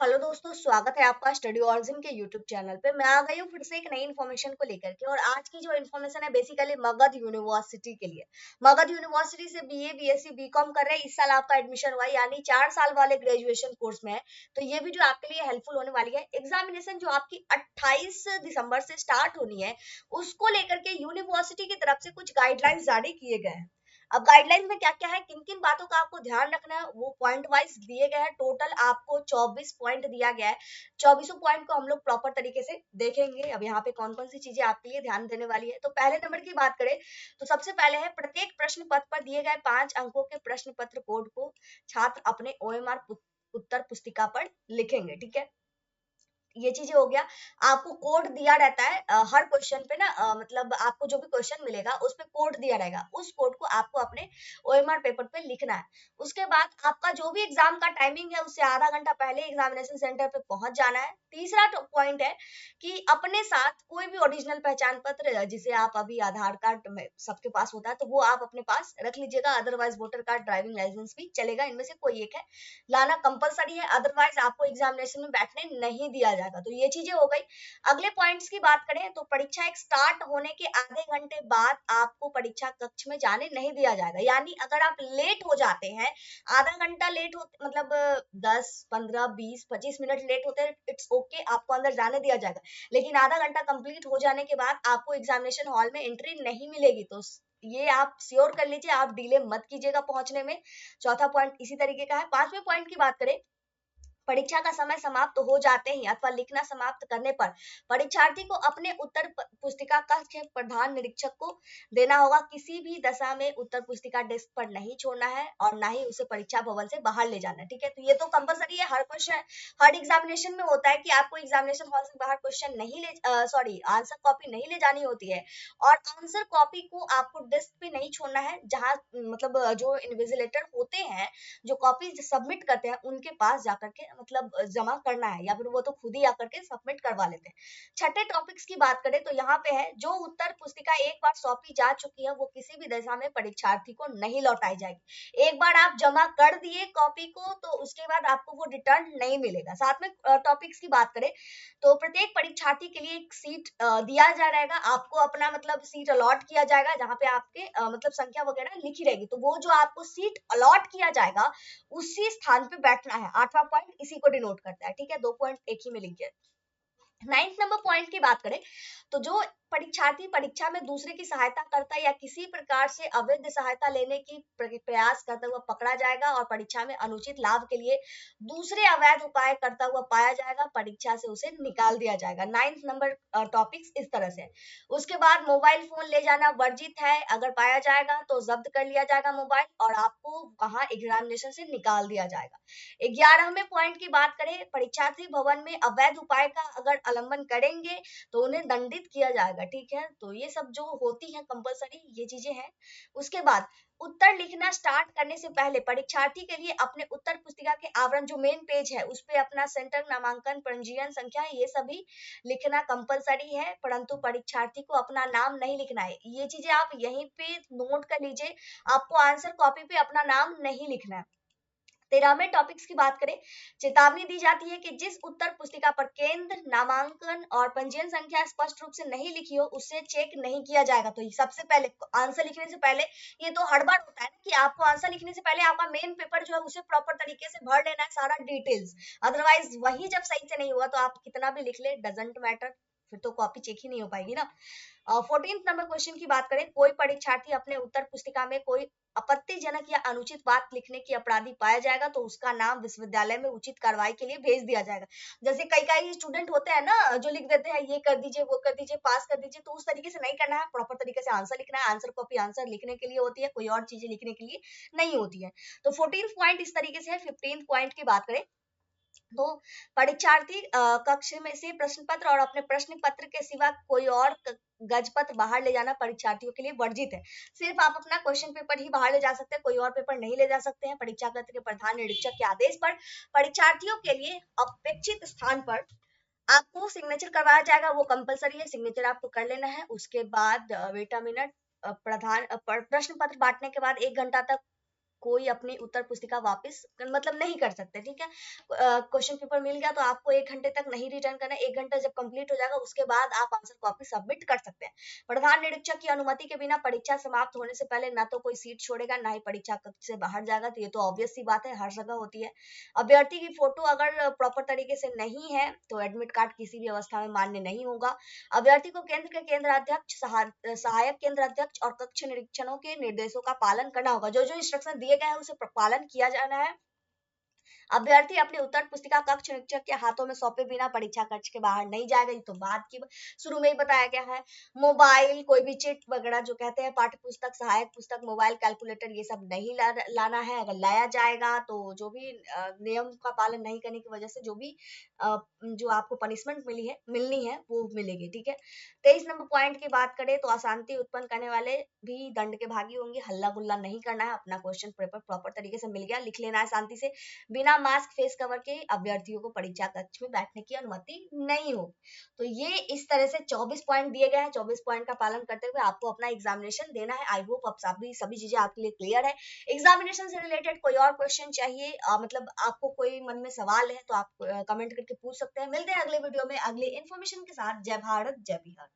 Hello दोस्तों, स्वागत है आपका स्टडी ऑरिजिन के यूट्यूब चैनल पे। मैं आ गई हूँ फिर से एक नई इन्फॉर्मेशन को लेकर के। और आज की जो इन्फॉर्मेशन है बेसिकली मगध यूनिवर्सिटी के लिए। मगध यूनिवर्सिटी से बीए, बीएससी, बीकॉम कर रहे हैं। इस साल आपका एडमिशन हुआ है, यानी 4 साल वाले ग्रेजुएशन कोर्स में है। तो ये वीडियो आपके लिए हेल्पफुल होने वाली है। एग्जामिनेशन जो आपकी 28 दिसंबर से स्टार्ट होनी है, उसको लेकर के यूनिवर्सिटी की तरफ से कुछ गाइडलाइंस जारी किए गए हैं। अब गाइडलाइंस में क्या क्या है, किन किन बातों का आपको ध्यान रखना है, वो पॉइंट वाइज दिए गए हैं। टोटल आपको 24 पॉइंट दिया गया है। 24 पॉइंट को हम लोग प्रॉपर तरीके से देखेंगे। अब यहाँ पे कौन कौन सी चीजें आपके लिए ध्यान देने वाली है। तो पहले नंबर की बात करें तो सबसे पहले है, प्रत्येक प्रश्न पत्र पर दिए गए 5 अंकों के प्रश्न पत्र कोड को छात्र अपने ओएमआर उत्तर पुस्तिका पर लिखेंगे। ठीक है, ये चीजें हो गया। आपको कोड दिया रहता है हर क्वेश्चन पे ना, मतलब आपको जो भी क्वेश्चन मिलेगा उस पे कोड दिया रहेगा। उस कोड को आपको अपने ओएमआर पेपर पे लिखना है। उसके बाद आपका जो भी एग्जाम का टाइमिंग है उससे आधा घंटा पहले एग्जामिनेशन सेंटर पे पहुंच जाना है। तीसरा पॉइंट है कि अपने साथ कोई भी ओरिजिनल पहचान पत्र, जिसे आप अभी आधार कार्ड में सबके पास होता है, तो वो आप अपने पास रख लीजिएगा। Otherwise voter card, driving licence भी चलेगा, इनमें से कोई एक है लाना कंपलसरी है। अदरवाइज आपको एग्जामिनेशन में बैठने नहीं दिया जाएगा। तो ये चीजें हो गई। अगले पॉइंट्स की बात करें तो परीक्षा एक स्टार्ट होने के आधे घंटे बाद आपको परीक्षा कक्ष में जाने नहीं दिया जाएगा। यानी अगर आप लेट हो जाते हैं, आधा घंटा लेट हो, मतलब 10, 15, 20, 25 मिनट लेट होते हैं, इट्स ओके, आपको अंदर जाने दिया जाएगा। लेकिन आधा घंटा कंप्लीट हो जाने के बाद आपको एग्जामिनेशन हॉल में एंट्री नहीं मिलेगी। तो ये आप श्योर कर लीजिए, आप डिले मत कीजिएगा पहुंचने में। चौथा पॉइंट इसी तरीके का है। पांचवें पॉइंट की बात करें, परीक्षा का समय समाप्त हो जाते ही अथवा लिखना समाप्त करने पर परीक्षार्थी को अपने उत्तर पुस्तिका का प्रधान निरीक्षक को देना होगा। किसी भी दशा में उत्तर पुस्तिका डेस्क पर नहीं छोड़ना है और ना ही उसे परीक्षा भवन से बाहर ले जाना है। ठीक है, तो ये तो कंपलसरी है। हर क्वेश्चन, हर एग्जामिनेशन में होता है कि आपको एग्जामिनेशन हॉल से बाहर क्वेश्चन नहीं ले, सॉरी, आंसर कॉपी नहीं ले जानी होती है। और आंसर कॉपी को आपको डेस्क पे नहीं छोड़ना है, जहां मतलब जो इन्विजिलेटर होते हैं, जो कॉपी सबमिट करते हैं, उनके पास जाकर के मतलब जमा करना है, या फिर वो तो खुद ही आकर के सबमिट करवा लेते हैं। छठे टॉपिक्स की बात करें तो यहाँ पे है, जो उत्तर पुस्तिका एक बार सौंपी जा चुकी है वो किसी भी दशा में परीक्षार्थी को नहीं लौटाई जाएगी। एक बार आप जमा कर दिए कॉपी को तो उसके बाद आपको वो रिटर्न नहीं मिलेगा। साथ में टॉपिक्स की बात करें तो प्रत्येक परीक्षार्थी के लिए एक सीट दिया जा रहेगा। आपको अपना मतलब सीट अलॉट किया जाएगा, जहाँ पे आपके मतलब संख्या वगैरह लिखी रहेगी। तो वो जो आपको सीट अलॉट किया जाएगा उसी स्थान पे बैठना है। आठवां पॉइंट इसी को डिनोट करता है। ठीक है, 2 पॉइंट एक ही में लिखिए। 9 नंबर पॉइंट की बात करें तो जो परीक्षार्थी परीक्षा में दूसरे की सहायता करता है या किसी प्रकार से अवैध सहायता लेने की प्रयास करता हुआ पकड़ा जाएगा और परीक्षा में अनुचित लाभ के लिए दूसरे अवैध उपाय करता हुआ पाया जाएगा, परीक्षा से उसे निकाल दिया जाएगा। 9 नंबर टॉपिक्स इस तरह से। उसके बाद मोबाइल फोन ले जाना वर्जित है। अगर पाया जाएगा तो जब्त कर लिया जाएगा मोबाइल और आपको वहां एग्जामिनेशन से निकाल दिया जाएगा। 11वें पॉइंट की बात करें, परीक्षार्थी भवन में अवैध उपाय का अगर उल्लंघन करेंगे तो उन्हें दंडित किया जाएगा। ठीक है, तो ये सब जो होती है कंपलसरी, ये चीजें हैं। उसके बाद उत्तर लिखना स्टार्ट करने से पहले परीक्षार्थी के लिए अपने उत्तर पुस्तिका के आवरण, जो मेन पेज है, उस पे अपना सेंटर, नामांकन, पंजीयन संख्या, ये सभी लिखना कंपलसरी है। परंतु परीक्षार्थी को अपना नाम नहीं लिखना है। ये चीजें आप यहीं पे नोट कर लीजिए, आपको आंसर कॉपी पे अपना नाम नहीं लिखना है। 13वें टॉपिक्स की बात करें, चेतावनी दी जाती है कि जिस उत्तर पुस्तिका पर केंद्र, नामांकन और पंजीयन संख्या स्पष्ट रूप से नहीं लिखी हो उसे चेक नहीं किया जाएगा। तो सबसे पहले आंसर लिखने से पहले, ये तो हड़बड़ होता है ना कि आपको आंसर लिखने से पहले आपका मेन पेपर जो है उसे प्रॉपर तरीके से भर लेना है, सारा डिटेल्स। अदरवाइज वही जब सही से नहीं हुआ तो आप कितना भी लिख ले, डजेंट मैटर, फिर तो कॉपी चेक ही नहीं हो पाएगी ना। 14 नंबर क्वेश्चन की बात करें, कोई परीक्षार्थी अपने उत्तर पुस्तिका में कोई आपत्तिजनक या अनुचित बात लिखने की अपराधी पाया जाएगा तो उसका नाम विश्वविद्यालय में उचित कार्रवाई के लिए भेज दिया जाएगा। जैसे कई कई स्टूडेंट होते हैं ना, जो लिख देते हैं ये कर दीजिए, वो कर दीजिए, पास कर दीजिए, तो उस तरीके से नहीं करना है। प्रॉपर तरीके से आंसर लिखना है। आंसर कॉपी आंसर लिखने के लिए होती है, कोई और चीजें लिखने के लिए नहीं होती है। तो 14 पॉइंट इस तरीके से है। 15 पॉइंट की बात करें तो परीक्षार्थी कक्ष में से प्रश्न पत्र और अपने प्रश्न पत्र के सिवा कोई और गज पत्र बाहर ले जाना परीक्षार्थियों के लिए वर्जित है। सिर्फ आप अपना क्वेश्चन पेपर ही बाहर ले जा सकते हैं, कोई और पेपर नहीं ले जा सकते हैं। परीक्षा केंद्र के प्रधान निरीक्षक के आदेश पर परीक्षार्थियों के लिए अपेक्षित स्थान पर आपको सिग्नेचर करवाया जाएगा। वो कंपलसरी है, सिग्नेचर आपको कर लेना है। उसके बाद वेट अ मिनट, प्रश्न पत्र बांटने के बाद 1 घंटा तक कोई अपनी उत्तर पुस्तिका वापस मतलब नहीं कर सकते, ठीक है। क्वेश्चन पेपर मिल गया तो आपको 1 घंटे तक नहीं रिटर्न करना, 1 घंटा जब कंप्लीट हो जाएगा उसके बाद आप आंसर कॉपी सबमिट कर सकते हैं। प्रधान निरीक्षक की अनुमति के बिना परीक्षा समाप्त होने से पहले ना तो कोई सीट छोड़ेगा, ना ही परीक्षा कक्ष से बाहर जाएगा, तो ये तो ऑब्वियस सी बात है, हर जगह होती है। अभ्यर्थी की फोटो अगर प्रॉपर तरीके से नहीं है तो एडमिट कार्ड किसी भी अवस्था में मान्य नहीं होगा। अभ्यर्थी को केंद्र के केंद्र अध्यक्ष, सहायक केंद्र अध्यक्ष और कक्ष निरीक्षणों के निर्देशों का पालन करना होगा। जो जो इंस्ट्रक्शन दिए गए हैं उसे पालन किया जाना है। अभ्यर्थी अपनी उत्तर पुस्तिका कक्ष निरीक्षक के हाथों में सौंपे बिना परीक्षा कक्ष के बाहर नहीं जाएगा, ये तो बात की शुरू में ही बताया गया है। मोबाइल, कोई भी चिट वगैरह जो कहते हैं, पाठ्य पुस्तक, सहायक पुस्तक, मोबाइल, कैलकुलेटर, ये सब नहीं लाना है। अगर लाया जाएगा तो जो भी नियम का पालन नहीं करने की वजह से जो भी जो आपको पनिशमेंट मिलनी है वो मिलेगी, ठीक है। 23 नंबर पॉइंट की बात करें तो अशांति उत्पन्न करने वाले भी दंड के भागी होंगे। हल्ला गुल्ला नहीं करना है, अपना क्वेश्चन पेपर प्रॉपर तरीके से मिल गया, लिख लेना है शांति से। बिना मास्क फेस कवर के अभ्यर्थियों को परीक्षा कक्ष में बैठने की अनुमति नहीं होगी। तो ये इस तरह से 24 पॉइंट दिए गए हैं। 24 पॉइंट का पालन करते हुए आपको अपना एग्जामिनेशन देना है। आई होप अब सभी चीजें आपके लिए क्लियर है। एग्जामिनेशन से रिलेटेड कोई और क्वेश्चन चाहिए, मतलब आपको कोई मन में सवाल है तो आप कमेंट करके पूछ सकते हैं। मिलते हैं अगले वीडियो में अगले इन्फॉर्मेशन के साथ। जय भारत, जय बिहार।